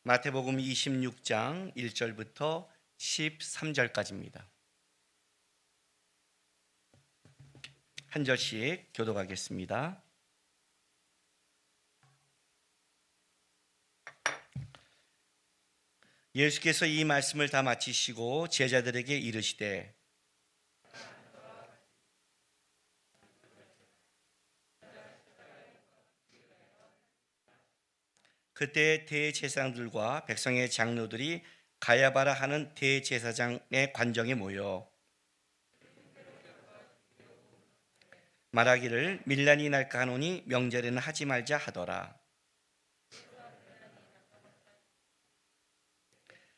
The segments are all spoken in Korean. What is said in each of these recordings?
마태복음 26장 1절부터 13절까지입니다. 한 절씩 교독하겠습니다. 예수께서 이 말씀을 다 마치시고 제자들에게 이르시되 그때 대제사장들과 백성의 장로들이 가야바라 하는 대제사장의 관정에 모여 말하기를 밀란이 날까 하노니 명절에는 하지 말자 하더라.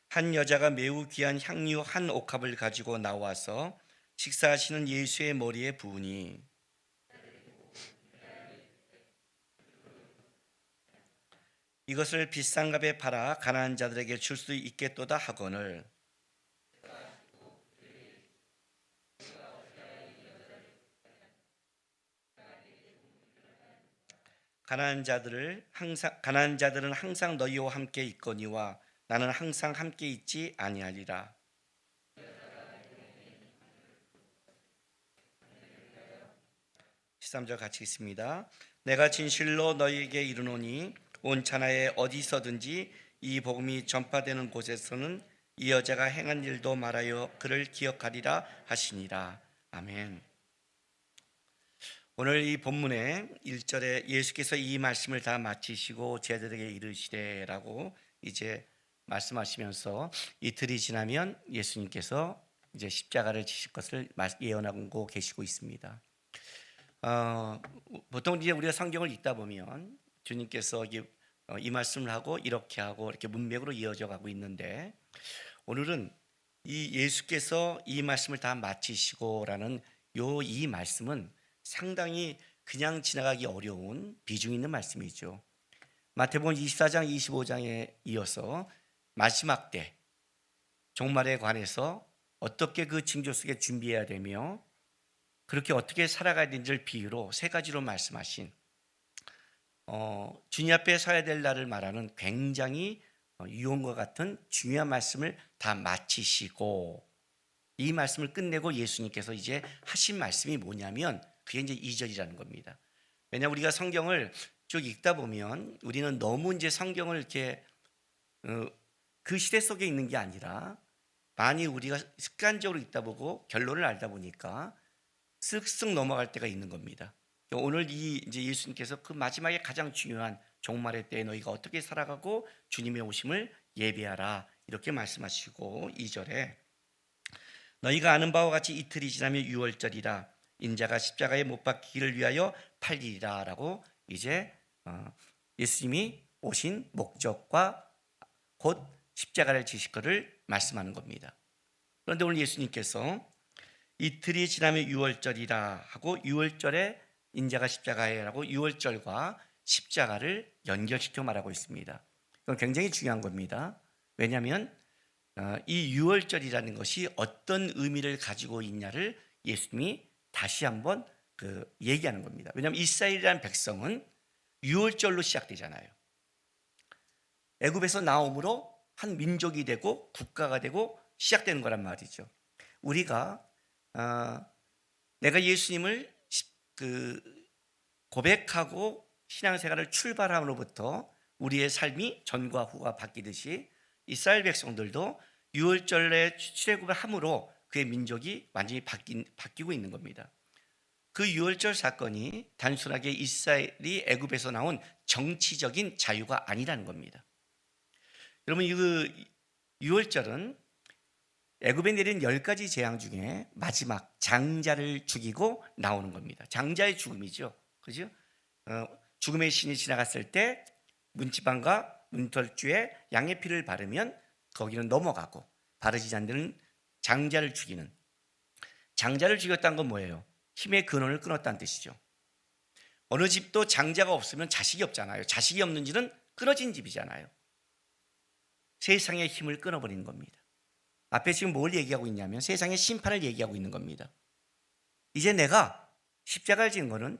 한 여자가 매우 귀한 향유 한 옥합을 가지고 나와서 식사하시는 예수의 머리에 부으니 이것을 비싼 값에 팔아 가난한 자들에게 줄 수 있겠도다 하거늘 가난한 자들은 항상 너희와 함께 있거니와 나는 항상 함께 있지 아니하리라. 13절 같이 읽습니다. 내가 진실로 너희에게 이르노니 온 천하에 어디서든지 이 복음이 전파되는 곳에서는 이 여자가 행한 일도 말하여 그를 기억하리라 하시니라. 아멘. 오늘 이 본문의 1절에 예수께서 이 말씀을 다 마치시고 제자들에게 이르시되라고 이제 말씀하시면서 이틀이 지나면 예수님께서 이제 십자가를 지실 것을 예언하고 계시고 있습니다. 보통 이제 우리가 성경을 읽다 보면 주님께서 이 말씀을 하고 이렇게 문맥으로 이어져 가고 있는데 오늘은 이 예수께서 이 말씀을 다 마치시고라는 이 말씀은 상당히 그냥 지나가기 어려운 비중 있는 말씀이죠. 마태복음 24장 25장에 이어서 마지막 때 종말에 관해서 어떻게 그 징조 속에 준비해야 되며 그렇게 어떻게 살아가야 되는지를 비유로 세 가지로 말씀하신 주님 앞에 서야 될 날을 말하는 굉장히 유언과 같은 중요한 말씀을 다 마치시고 이 말씀을 끝내고 예수님께서 이제 하신 말씀이 뭐냐면 그게 이제 2절이라는 겁니다. 왜냐하면 우리가 성경을 쭉 읽다 보면 우리는 너무 이제 성경을 이렇게 그 시대 속에 있는 게 아니라 많이 우리가 습관적으로 읽다 보고 결론을 알다 보니까 쓱쓱 넘어갈 때가 있는 겁니다. 오늘 이제 예수님께서 그 마지막에 가장 중요한 종말의 때에 너희가 어떻게 살아가고 주님의 오심을 예배하라 이렇게 말씀하시고 2절에 너희가 아는 바와 같이 이틀이 지나면 유월절이라 인자가 십자가에 못 박히기를 위하여 팔리리라 라고 이제 예수님이 오신 목적과 곧 십자가를 지실 것을 말씀하는 겁니다. 그런데 오늘 예수님께서 이틀이 지나면 유월절이라 하고 유월절에 인자가 십자가에라고 유월절과 십자가를 연결시켜 말하고 있습니다. 이건 굉장히 중요한 겁니다. 왜냐하면 이 유월절이라는 것이 어떤 의미를 가지고 있냐를 예수님이 다시 한번 얘기하는 겁니다. 왜냐하면 이스라엘이라는 백성은 유월절로 시작되잖아요. 애굽에서 나옴으로 한 민족이 되고 국가가 되고 시작되는 거란 말이죠. 우리가 내가 예수님을 고백하고 신앙생활을 출발함으로부터 우리의 삶이 전과 후가 바뀌듯이 이스라엘 백성들도 유월절에 출애굽을 함으로 그의 민족이 완전히 바뀌고 있는 겁니다. 그 유월절 사건이 단순하게 이스라엘이 애굽에서 나온 정치적인 자유가 아니라는 겁니다. 여러분 이 유월절은 애굽에 내린 10가지 재앙 중에 마지막 장자를 죽이고 나오는 겁니다. 장자의 죽음이죠. 그죠? 죽음의 신이 지나갔을 때 문지방과 문털주에 양의 피를 바르면 거기는 넘어가고 바르지 않는 데는 장자를 죽이는. 장자를 죽였다는 건 뭐예요? 힘의 근원을 끊었다는 뜻이죠. 어느 집도 장자가 없으면 자식이 없잖아요. 자식이 없는 집은 끊어진 집이잖아요. 세상의 힘을 끊어버리는 겁니다. 앞에 지금 뭘 얘기하고 있냐면 세상의 심판을 얘기하고 있는 겁니다. 이제 내가 십자가를 지는 것은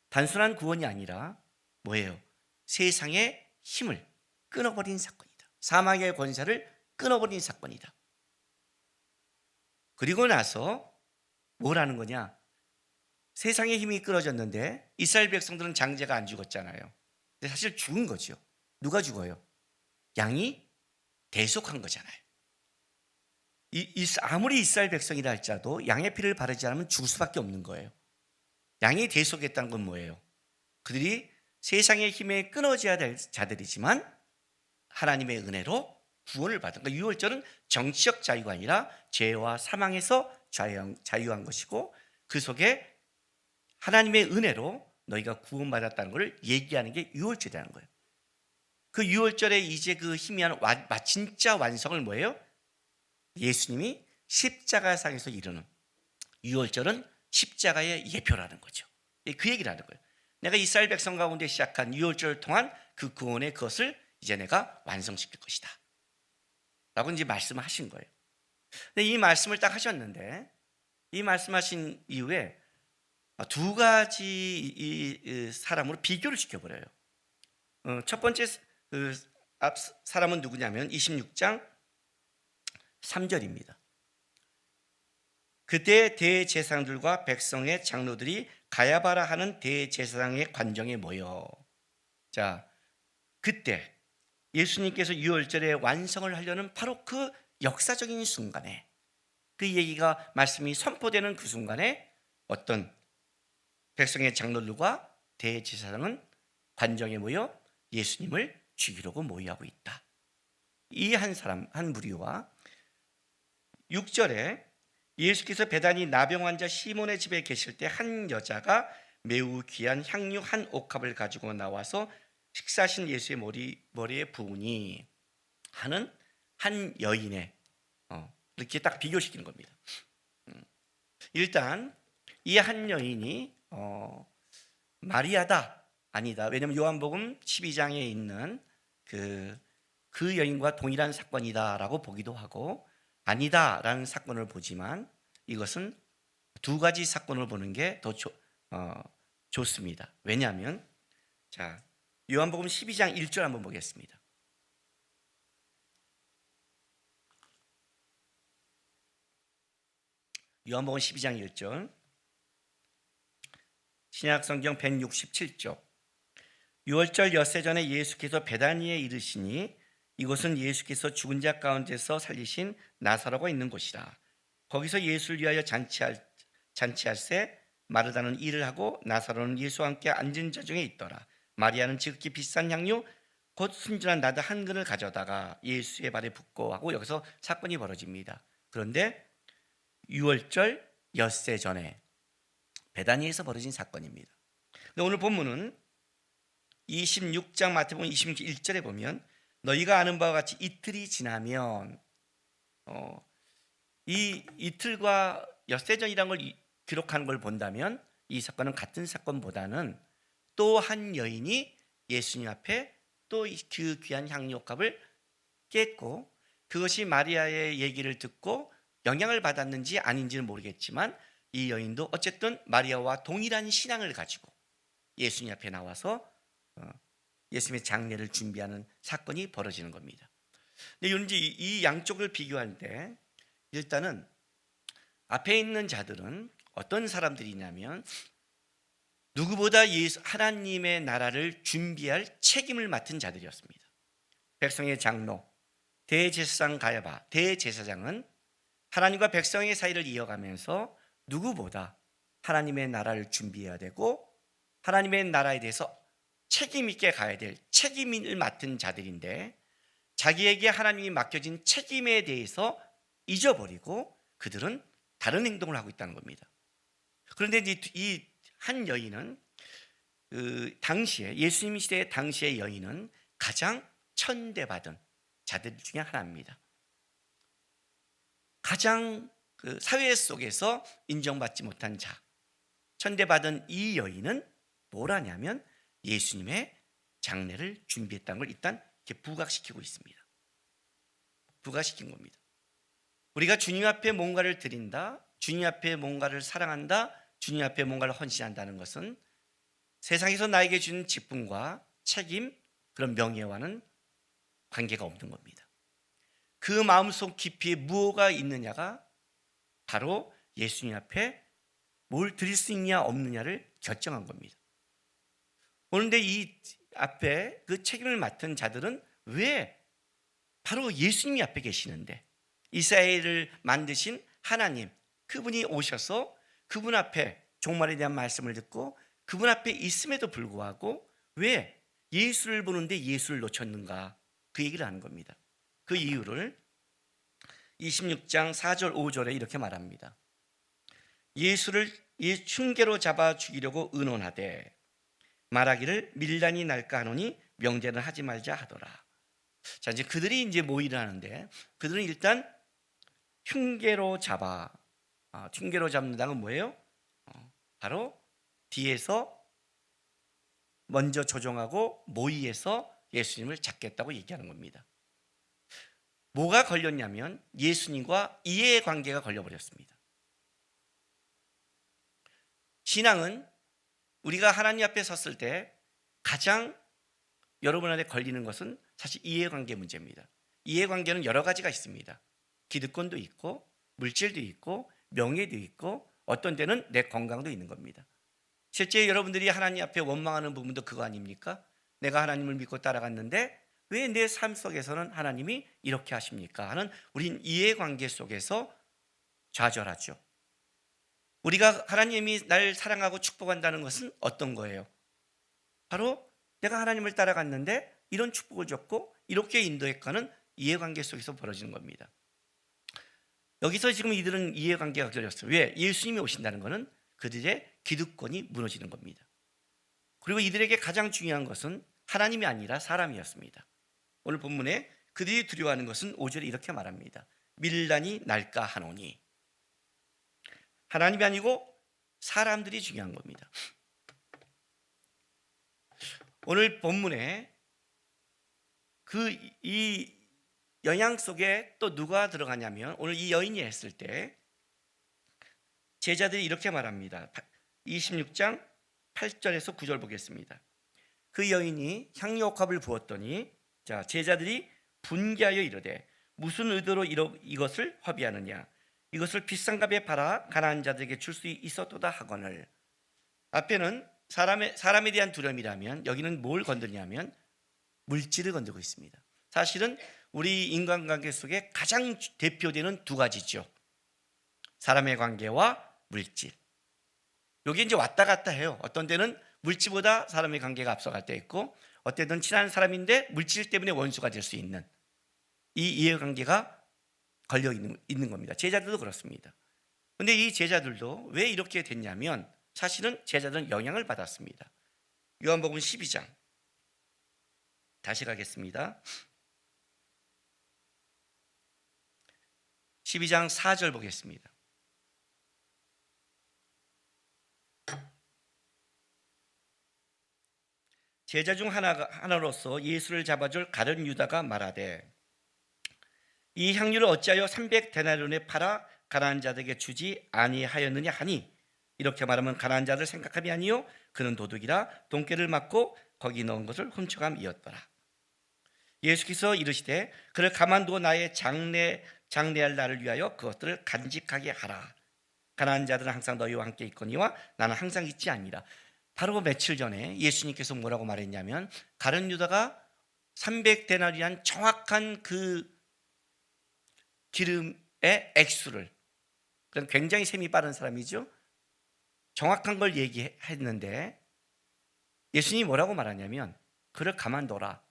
단순한 구원이 아니라 뭐예요? 세상의 힘을 끊어버린 사건이다. 사망의 권세를 끊어버린 사건이다. 그리고 나서 뭘 하는 거냐? 세상의 힘이 끊어졌는데 이스라엘 백성들은 장제가 안 죽었잖아요. 근데 사실 죽은 거죠. 누가 죽어요? 양이 대속한 거잖아요. 아무리 이스라엘 백성이라 할지라도 양의 피를 바르지 않으면 죽을 수밖에 없는 거예요. 양이 대속했다는 건 뭐예요? 그들이 세상의 힘에 끊어져야 될 자들이지만 하나님의 은혜로 구원을 받은, 그러니까 유월절은 정치적 자유가 아니라 죄와 사망에서 자유한 것이고, 그 속에 하나님의 은혜로 너희가 구원받았다는 것을 얘기하는 게 유월절이라는 거예요. 그 유월절에 이제 그 희미한 진짜 완성을 뭐예요? 예수님이 십자가상에서 이루는, 유월절은 십자가의 예표라는 거죠. 그 얘기를 하는 거예요. 내가 이스라엘 백성 가운데 시작한 유월절을 통한 그 구원의 것을 이제 내가 완성시킬 것이다 라고 이제 말씀을 하신 거예요. 근데 이 말씀을 딱 하셨는데, 이 말씀하신 이후에 두 가지 이 사람으로 비교를 시켜버려요. 첫 번째 사람은 누구냐면 26장 3절입니다. 그때 대제사장들과 백성의 장로들이 가야바라 하는 대제사장의 관정에 모여. 자, 그때 예수님께서 유월절의 완성을 하려는 바로 그 역사적인 순간에, 그 얘기가 말씀이 선포되는 그 순간에 어떤 백성의 장로들과 대제사장은 관정에 모여 예수님을 죽이려고 모의하고 있다. 이 한 사람, 한 무리와 6절에 예수께서 베다니 나병 환자 시몬의 집에 계실 때 한 여자가 매우 귀한 향유 한 옥합을 가지고 나와서 식사하신 예수의 머리에 부으니 하는 한 여인의, 이렇게 딱 비교시키는 겁니다. 일단 이 한 여인이 마리아다 아니다. 왜냐하면 요한복음 12장에 있는 그 여인과 동일한 사건이다라고 보기도 하고, 아니다라는 사건을 보지만 이것은 두 가지 사건을 보는 게 더 좋습니다. 왜냐하면 자, 요한복음 12장 1절 한번 보겠습니다. 요한복음 12장 1절, 신약성경 167쪽. 유월절 엿새 전에 예수께서 베다니에 이르시니 이곳은 예수께서 죽은 자 가운데서 살리신 나사로가 있는 곳이라. 거기서 예수를 위하여 잔치할새 마르다는 일을 하고 나사로는 예수와 함께 앉은 자 중에 있더라. 마리아는 지극히 비싼 향유 곧 순전한 나드 한 근을 가져다가 예수의 발에 붓고 하고, 여기서 사건이 벌어집니다. 그런데 유월절 엿새 전에 베다니에서 벌어진 사건입니다. 근데 오늘 본문은 26장 마태복음 21절에 보면 너희가 아는 바와 같이 이틀이 지나면, 이 이틀과 엿새 전이라는 걸 기록하는 걸 본다면 이 사건은 같은 사건보다는 또 한 여인이 예수님 앞에 또 그 귀한 향유옥합을 깼고, 그것이 마리아의 얘기를 듣고 영향을 받았는지 아닌지는 모르겠지만 이 여인도 어쨌든 마리아와 동일한 신앙을 가지고 예수님 앞에 나와서 예수님의 장례를 준비하는 사건이 벌어지는 겁니다. 근데 이 양쪽을 비교할 때 일단은 앞에 있는 자들은 어떤 사람들이냐면 누구보다 하나님의 나라를 준비할 책임을 맡은 자들이었습니다. 백성의 장로, 대제사장 가야바, 대제사장은 하나님과 백성의 사이를 이어가면서 누구보다 하나님의 나라를 준비해야 되고 하나님의 나라에 대해서 책임 있게 가야 될 책임을 맡은 자들인데, 자기에게 하나님이 맡겨진 책임에 대해서 잊어버리고 그들은 다른 행동을 하고 있다는 겁니다. 그런데 이 한 여인은 당시에 예수님 시대 당시의 여인은 가장 천대받은 자들 중에 하나입니다. 가장 사회 속에서 인정받지 못한 자, 천대받은 이 여인은 뭘 하냐면 예수님의 장례를 준비했다는 걸 일단 이렇게 부각시키고 있습니다. 부각시킨 겁니다. 우리가 주님 앞에 뭔가를 드린다, 주님 앞에 뭔가를 사랑한다, 주님 앞에 뭔가를 헌신한다는 것은 세상에서 나에게 주는 직분과 책임, 그런 명예와는 관계가 없는 겁니다. 그 마음속 깊이에 무엇가 있느냐가 바로 예수님 앞에 뭘 드릴 수 있냐 없느냐를 결정한 겁니다. 그런데 이 앞에 그 책임을 맡은 자들은 왜 바로 예수님이 앞에 계시는데 이스라엘을 만드신 하나님, 그분이 오셔서 그분 앞에 종말에 대한 말씀을 듣고 그분 앞에 있음에도 불구하고 왜 예수를 보는데 예수를 놓쳤는가, 그 얘기를 하는 겁니다. 그 이유를 26장 4절 5절에 이렇게 말합니다. 예수를 흉계로 잡아 죽이려고 의논하되 말하기를 밀란이 날까 하노니 명제는 하지 말자 하더라. 자, 이제 그들이 이제 모의를 하는데 그들은 일단 흉계로 잡아, 흉계로 잡는다는 건 뭐예요? 바로 뒤에서 먼저 조종하고 모의해서 예수님을 잡겠다고 얘기하는 겁니다. 뭐가 걸렸냐면 예수님과 이해관계가 걸려버렸습니다. 신앙은 우리가 하나님 앞에 섰을 때 가장 여러분한테 걸리는 것은 사실 이해관계 문제입니다. 이해관계는 여러 가지가 있습니다. 기득권도 있고 물질도 있고 명예도 있고 어떤 데는 내 건강도 있는 겁니다. 실제 여러분들이 하나님 앞에 원망하는 부분도 그거 아닙니까? 내가 하나님을 믿고 따라갔는데 왜 내 삶 속에서는 하나님이 이렇게 하십니까? 하는 우린 이해관계 속에서 좌절하죠. 우리가 하나님이 날 사랑하고 축복한다는 것은 어떤 거예요? 바로 내가 하나님을 따라갔는데 이런 축복을 줬고 이렇게 인도했가는 이해관계 속에서 벌어지는 겁니다. 여기서 지금 이들은 이해관계가 걸렸어요. 왜? 예수님이 오신다는 것은 그들의 기득권이 무너지는 겁니다. 그리고 이들에게 가장 중요한 것은 하나님이 아니라 사람이었습니다. 오늘 본문에 그들이 두려워하는 것은 5절에 이렇게 말합니다. 밀란이 날까 하노니. 하나님이 아니고 사람들이 중요한 겁니다. 오늘 본문에 이 영향 속에 또 누가 들어가냐면 오늘 이 여인이 했을 때 제자들이 이렇게 말합니다. 26장 8절에서 9절 보겠습니다. 그 여인이 향유옥합을 부었더니 자, 제자들이 분개하여 이르되 무슨 의도로 이것을 허비하느냐, 이것을 비싼 값에 팔아 가난한 자들에게 줄 수 있었도다 하거늘. 앞에는 사람에 대한 두려움이라면 여기는 뭘 건드냐면 물질을 건드고 있습니다. 사실은 우리 인간관계 속에 가장 대표되는 두 가지죠. 사람의 관계와 물질. 여기 이제 왔다 갔다 해요. 어떤 때는 물질보다 사람의 관계가 앞서갈 때 있고 어떤 때는 친한 사람인데 물질 때문에 원수가 될 수 있는 이 이해관계가 걸려 있는 겁니다. 제자들도 그렇습니다. 그런데 이 제자들도 왜 이렇게 됐냐면 사실은 제자들은 영향을 받았습니다. 요한복음 12장 다시 가겠습니다. 12장 4절 보겠습니다. 제자 중 하나로서 예수를 잡아줄 가룟 유다가 말하되 이 향유를 어찌하여 300데나리온에 팔아 가난한 자들에게 주지 아니하였느냐 하니, 이렇게 말하면 가난한 자들 생각함이 아니요 그는 도둑이라 돈깨를 맞고 거기 넣은 것을 훔쳐감이었더라. 예수께서 이르시되 그를 가만두어 나의 장래할 날을 위하여 그것들을 간직하게 하라. 가난한 자들은 항상 너희와 함께 있거니와 나는 항상 있지 아니라. 바로 며칠 전에 예수님께서 뭐라고 말했냐면 가룟 유다가 300데나리온 정확한 그 기름의 액수를, 그건 굉장히 셈이 빠른 사람이죠. 정확한 걸 얘기했는데 예수님이 뭐라고 말하냐면 그를 가만둬라.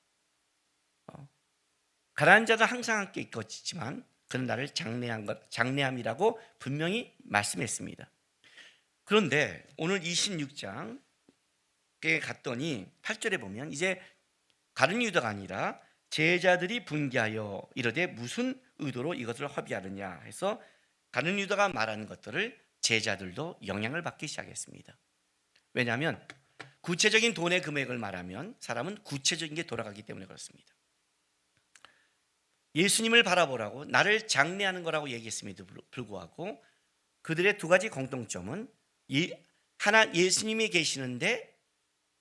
가난한 자는 항상 함께 있겠지만 그는 나를 장래함이라고 분명히 말씀했습니다. 그런데 오늘 26장에 갔더니 8절에 보면 이제 가룟 유다가 아니라 제자들이 분개하여 이르되 무슨 의도로 이것을 허비하느냐 해서 가룟 유다가 말하는 것들을 제자들도 영향을 받기 시작했습니다. 왜냐하면 구체적인 돈의 금액을 말하면 사람은 구체적인 게 돌아가기 때문에 그렇습니다. 예수님을 바라보라고 나를 장래하는 거라고 얘기했음에도 불구하고 그들의 두 가지 공통점은 예수님이 계시는데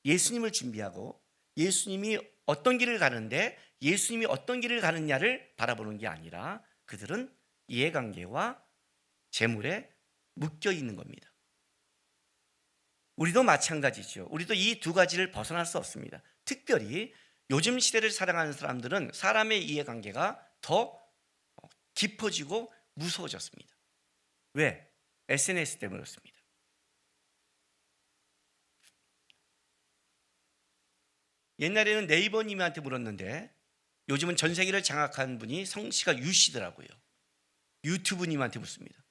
예수님을 준비하고 예수님이 어떤 길을 가는데 예수님이 어떤 길을 가느냐를 바라보는 게 아니라 그들은 이해관계와 재물에 묶여 있는 겁니다. 우리도 마찬가지죠. 우리도 이 두 가지를 벗어날 수 없습니다. 특별히 요즘 시대를 살아가는 사람들은 사람의 이해관계가 더 깊어지고 무서워졌습니다. 왜? SNS 때문에 그렇습니다. 옛날에는 네이버님한테 물었는데 요즘은 전 세계를 장악한 분이 성씨가 유씨더라고요. 유튜브님한테 묻습니다.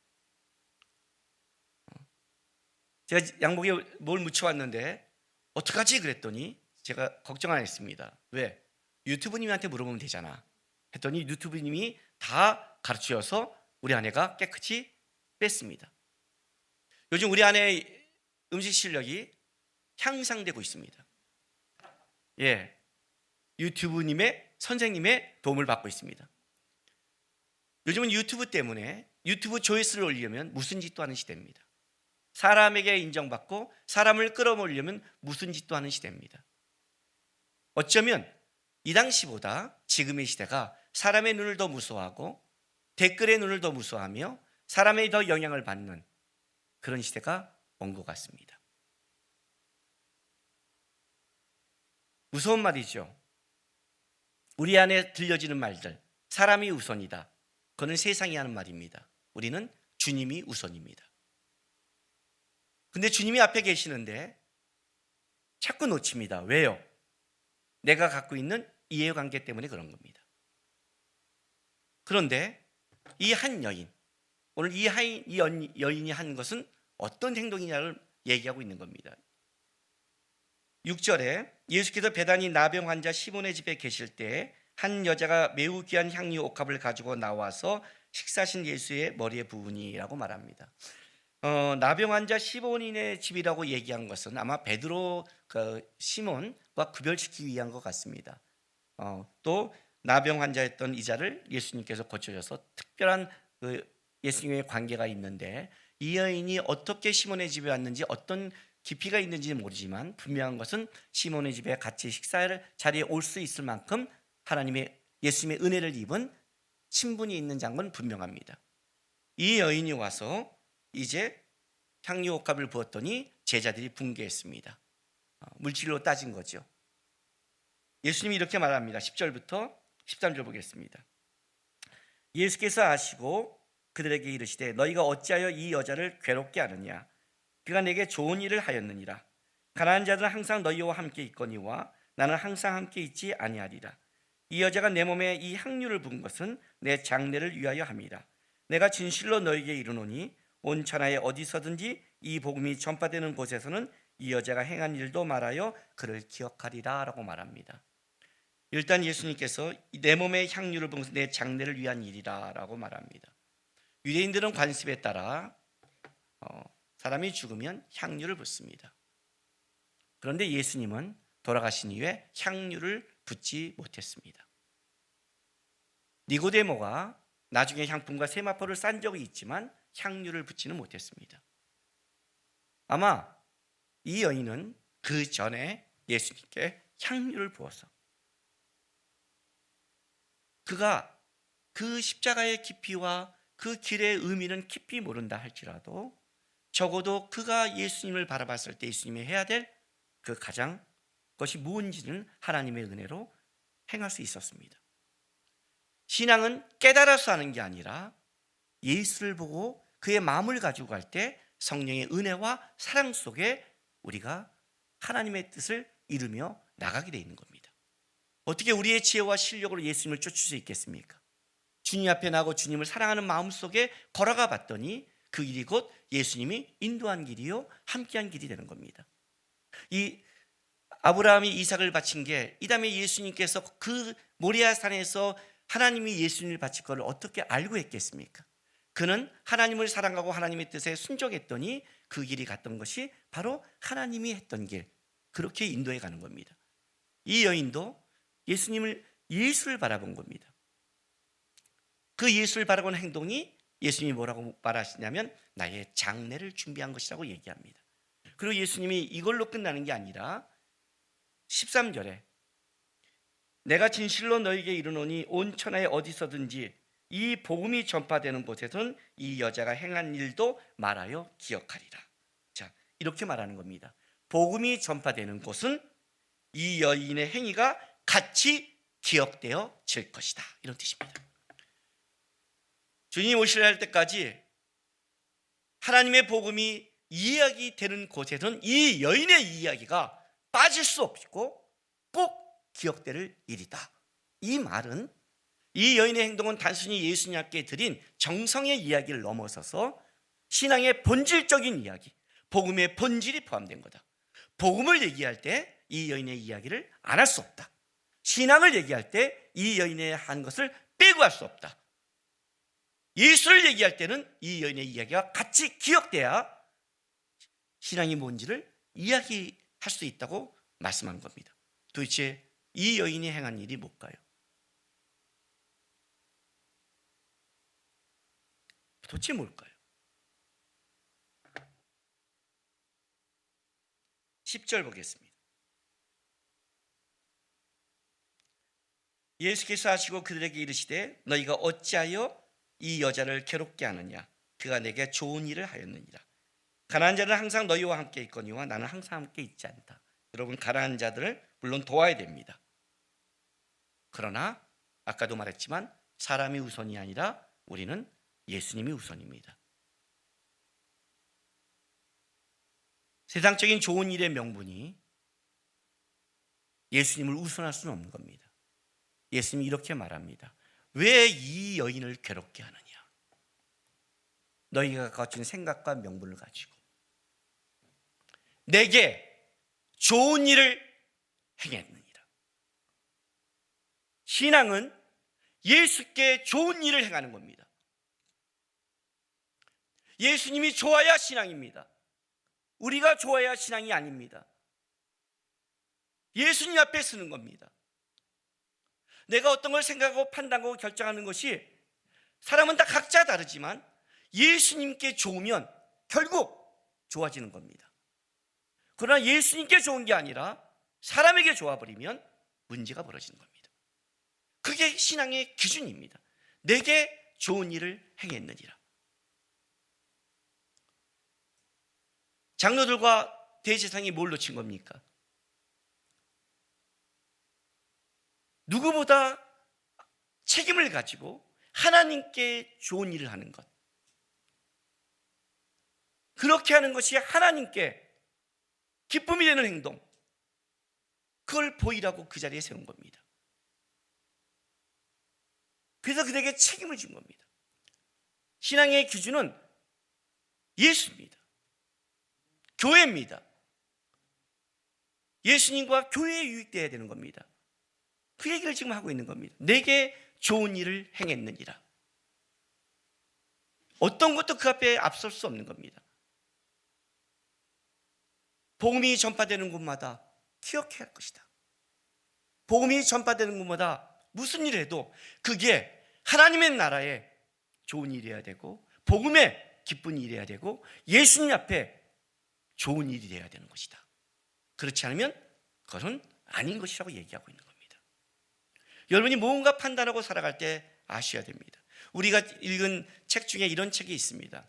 제가 양복에 뭘 묻혀왔는데 어떡하지 그랬더니 제가 걱정 안 했습니다. 왜? 유튜브님한테 물어보면 되잖아 했더니 유튜브님이 다 가르쳐서 우리 아내가 깨끗이 뺐습니다. 요즘 우리 아내 음식 실력이 향상되고 있습니다. 예, 유튜브님의 선생님의 도움을 받고 있습니다. 요즘은 유튜브 때문에 유튜브 조회수를 올리려면 무슨 짓도 하는 시대입니다. 사람에게 인정받고 사람을 끌어모으려면 무슨 짓도 하는 시대입니다. 어쩌면 이 당시보다 지금의 시대가 사람의 눈을 더 무서워하고 댓글의 눈을 더 무서워하며 사람의 더 영향을 받는 그런 시대가 온 것 같습니다. 무서운 말이죠. 우리 안에 들려지는 말들, 사람이 우선이다. 그건 세상이 하는 말입니다. 우리는 주님이 우선입니다. 근데 주님이 앞에 계시는데 자꾸 놓칩니다. 왜요? 내가 갖고 있는 이해관계 때문에 그런 겁니다. 그런데 이 한 여인, 오늘 이 여인이 한 것은 어떤 행동이냐를 얘기하고 있는 겁니다. 6절에 예수께서 베다니 나병 환자 시몬의 집에 계실 때 한 여자가 매우 귀한 향유 옥합을 가지고 나와서 식사하신 예수의 머리에 부으니라고 말합니다. 나병 환자 시몬의 집이라고 얘기한 것은 아마 베드로 시몬과 구별시키기 위한 것 같습니다. 또 나병 환자였던 이자를 예수님께서 고쳐줘서 특별한 예수님의 관계가 있는데 이 여인이 어떻게 시몬의 집에 왔는지 어떤 깊이가 있는지 모르지만 분명한 것은 시몬의 집에 같이 식사를 자리에 올 수 있을 만큼 예수님의 은혜를 입은 친분이 있는 장은 분명합니다. 이 여인이 와서 이제 향유 옥합을 부었더니 제자들이 붕괴했습니다. 물질로 따진 거죠. 예수님이 이렇게 말합니다. 10절부터 13절 보겠습니다. 예수께서 아시고 그들에게 이르시되 너희가 어찌하여 이 여자를 괴롭게 하느냐. 그가 내게 좋은 일을 하였느니라. 가난한 자들은 항상 너희와 함께 있거니와 나는 항상 함께 있지 아니하리라. 이 여자가 내 몸에 이 향유를 부은 것은 내 장례를 위하여 함이라. 내가 진실로 너희에게 이르노니 온 천하에 어디서든지 이 복음이 전파되는 곳에서는 이 여자가 행한 일도 말하여 그를 기억하리라 라고 말합니다. 일단 예수님께서 내 몸에 향유를 부은 것은 내 장례를 위한 일이라 라고 말합니다. 유대인들은 관습에 따라 사람이 죽으면 향유를 붓습니다. 그런데 예수님은 돌아가신 이후에 향유를 붓지 못했습니다. 니고데모가 나중에 향품과 세마포를 싼 적이 있지만 향유를 붓지는 못했습니다. 아마 이 여인은 그 전에 예수님께 향유를 부어서 그가 그 십자가의 깊이와 그 길의 의미는 깊이 모른다 할지라도 적어도 그가 예수님을 바라봤을 때 예수님이 해야 될 그 가장 것이 무엇인지는 하나님의 은혜로 행할 수 있었습니다. 신앙은 깨달아서 하는 게 아니라 예수를 보고 그의 마음을 가지고 갈 때 성령의 은혜와 사랑 속에 우리가 하나님의 뜻을 이루며 나가게 되어 있는 겁니다. 어떻게 우리의 지혜와 실력으로 예수님을 쫓을 수 있겠습니까? 주님 앞에 나고 주님을 사랑하는 마음 속에 걸어가 봤더니 그 길이 곧 예수님이 인도한 길이요 함께한 길이 되는 겁니다. 이 아브라함이 이삭을 바친 게 이 다음에 예수님께서 그 모리아 산에서 하나님이 예수님을 바칠 것을 어떻게 알고 했겠습니까? 그는 하나님을 사랑하고 하나님의 뜻에 순종했더니 그 길이 갔던 것이 바로 하나님이 했던 길, 그렇게 인도해 가는 겁니다. 이 여인도 예수를 바라본 겁니다. 그 예수를 바라본 행동이 예수님이 뭐라고 말하시냐면 나의 장례를 준비한 것이라고 얘기합니다. 그리고 예수님이 이걸로 끝나는 게 아니라 13절에 내가 진실로 너에게 이르노니 온 천하에 어디서든지 이 복음이 전파되는 곳에서는 이 여자가 행한 일도 말하여 기억하리라. 자, 이렇게 말하는 겁니다. 복음이 전파되는 곳은 이 여인의 행위가 같이 기억되어질 것이다, 이런 뜻입니다. 주님 오시려 할 때까지 하나님의 복음이 이야기되는 곳에서는 이 여인의 이야기가 빠질 수 없고 꼭 기억될 일이다. 이 말은 이 여인의 행동은 단순히 예수님 앞에 드린 정성의 이야기를 넘어서서 신앙의 본질적인 이야기, 복음의 본질이 포함된 거다. 복음을 얘기할 때 이 여인의 이야기를 안 할 수 없다. 신앙을 얘기할 때 이 여인의 한 것을 빼고 할 수 없다. 예수를 얘기할 때는 이 여인의 이야기가 같이 기억돼야 신앙이 뭔지를 이야기할 수 있다고 말씀한 겁니다. 도대체 이 여인이 행한 일이 뭘까요? 도대체 뭘까요? 10절 보겠습니다. 예수께서 하시고 그들에게 이르시되 너희가 어찌하여 이 여자를 괴롭게 하느냐? 그가 내게 좋은 일을 하였느니라. 가난한 자는 항상 너희와 함께 있거니와 나는 항상 함께 있지 않다. 여러분, 가난한 자들을 물론 도와야 됩니다. 그러나 아까도 말했지만 사람이 우선이 아니라 우리는 예수님이 우선입니다. 세상적인 좋은 일의 명분이 예수님을 우선할 수는 없는 겁니다. 예수님이 이렇게 말합니다. 왜 이 여인을 괴롭게 하느냐? 너희가 가진 생각과 명분을 가지고 내게 좋은 일을 행했느니라. 신앙은 예수께 좋은 일을 행하는 겁니다. 예수님이 좋아야 신앙입니다. 우리가 좋아야 신앙이 아닙니다. 예수님 앞에 쓰는 겁니다. 내가 어떤 걸 생각하고 판단하고 결정하는 것이 사람은 다 각자 다르지만 예수님께 좋으면 결국 좋아지는 겁니다. 그러나 예수님께 좋은 게 아니라 사람에게 좋아버리면 문제가 벌어지는 겁니다. 그게 신앙의 기준입니다. 내게 좋은 일을 행했느니라. 장로들과 대제사장이 뭘 놓친 겁니까? 누구보다 책임을 가지고 하나님께 좋은 일을 하는 것, 그렇게 하는 것이 하나님께 기쁨이 되는 행동, 그걸 보이라고 그 자리에 세운 겁니다. 그래서 그들에게 책임을 준 겁니다. 신앙의 기준은 예수입니다. 교회입니다. 예수님과 교회에 유익되어야 되는 겁니다. 그 얘기를 지금 하고 있는 겁니다. 내게 좋은 일을 행했느니라. 어떤 것도 그 앞에 앞설 수 없는 겁니다. 복음이 전파되는 곳마다 기억해야 할 것이다. 복음이 전파되는 곳마다 무슨 일을 해도 그게 하나님의 나라에 좋은 일이어야 되고 복음에 기쁜 일이어야 되고 예수님 앞에 좋은 일이 되어야 되는 것이다. 그렇지 않으면 그것은 아닌 것이라고 얘기하고 있는 겁니다. 여러분이 무언가 판단하고 살아갈 때 아셔야 됩니다. 우리가 읽은 책 중에 이런 책이 있습니다.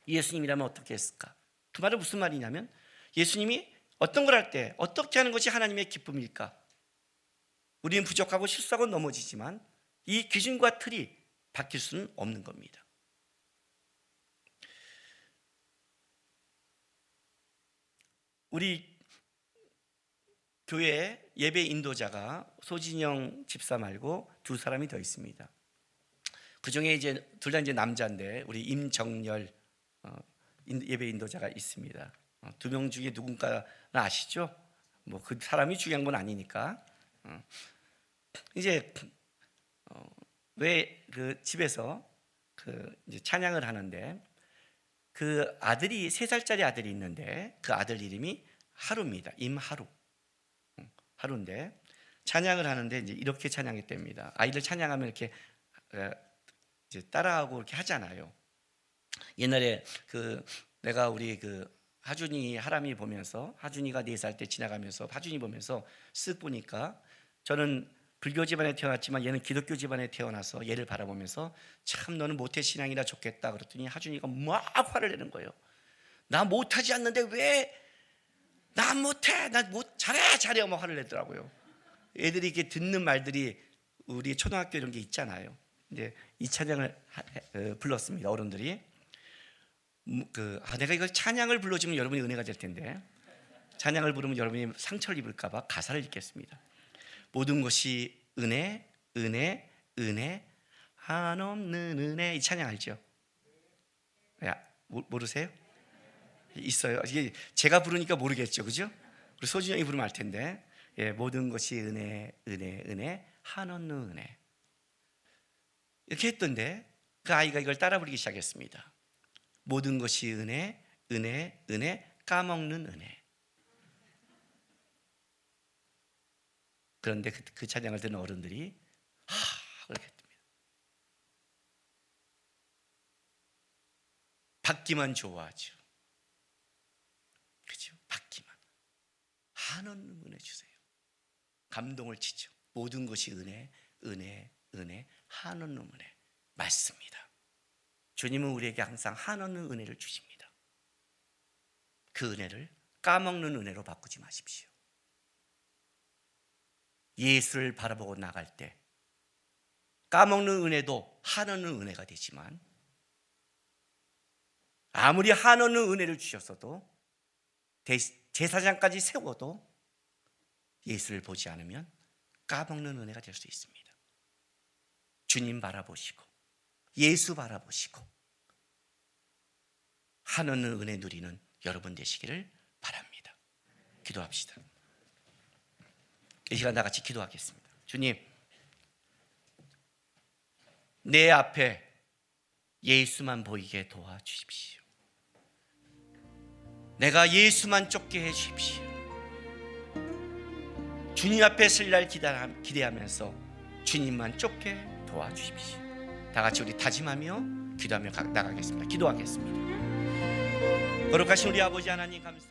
예수님이라면 어떻게 했을까? 그 말은 무슨 말이냐면 예수님이 어떤 걸 할 때 어떻게 하는 것이 하나님의 기쁨일까? 우리는 부족하고 실수하고 넘어지지만 이 기준과 틀이 바뀔 수는 없는 겁니다. 우리 교회 예배 인도자가 소진영 집사 말고 두 사람이 더 있습니다. 그 중에 이제 둘 다 이제 남자인데 우리 임정열 예배 인도자가 있습니다. 두 명 중에 누군가는 아시죠? 뭐 그 사람이 중요한 건 아니니까. 이제 왜 그 집에서 그 이제 찬양을 하는데 그 아들이 3살짜리 아들이 있는데 그 아들 이름이 하루입니다. 임하루. 하루인데 찬양을 하는데 이제 이렇게 찬양했답니다. 아이들 찬양하면 이렇게 이제 따라하고 이렇게 하잖아요. 옛날에 그 내가 우리 그 하준이 하람이 보면서 하준이가 4살 때 지나가면서 하준이 보면서 쓱 보니까 저는 불교 집안에 태어났지만 얘는 기독교 집안에 태어나서 얘를 바라보면서 참 너는 모태신앙이라 좋겠다 그랬더니 하준이가 막 화를 내는 거예요. 나 못하지 않는데 왜 나 못해? 나 잘해 막 화를 내더라고요. 애들이 이렇게 듣는 말들이 우리 초등학교 이런 게 있잖아요. 근데 이 찬양을 불렀습니다. 어른들이 내가 이걸 찬양을 불러주면 여러분이 은혜가 될 텐데 찬양을 부르면 여러분이 상처를 입을까 봐 가사를 읽겠습니다. 모든 것이 은혜 은혜 은혜 한없는 은혜. 이 찬양 알죠? 모르세요? 있어요. 이게 제가 부르니까 모르겠죠, 그죠? 우리 소준이 형이 부르면 알 텐데. 모든 것이 은혜 은혜 은혜 한없는 은혜 이렇게 했던데 그 아이가 이걸 따라 부르기 시작했습니다. 모든 것이 은혜 은혜 은혜 까먹는 은혜. 그런데 그 찬양을 듣는 어른들이 그렇게 했답니다. 받기만 좋아하죠. 그죠? 받기만. 한없는 은혜 주세요. 감동을 치죠. 모든 것이 은혜 은혜 은혜 한없는 은혜. 맞습니다. 주님은 우리에게 항상 한없는 은혜를 주십니다. 그 은혜를 까먹는 은혜로 바꾸지 마십시오. 예수를 바라보고 나갈 때 까먹는 은혜도 한없는 은혜가 되지만 아무리 한없는 은혜를 주셨어도 제사장까지 세워도 예수를 보지 않으면 까먹는 은혜가 될 수 있습니다. 주님 바라보시고 예수 바라보시고 한없는 은혜 누리는 여러분 되시기를 바랍니다. 기도합시다. 이 시간 다 같이 기도하겠습니다. 주님, 내 앞에 예수만 보이게 도와주십시오. 내가 예수만 쫓게 해주십시오. 주님 앞에 설 날 기대하면서 주님만 쫓게 도와주십시오. 다 같이 우리 다짐하며 기도하며 나가겠습니다. 기도하겠습니다. 거룩하신 우리 아버지 하나님 감사합니다.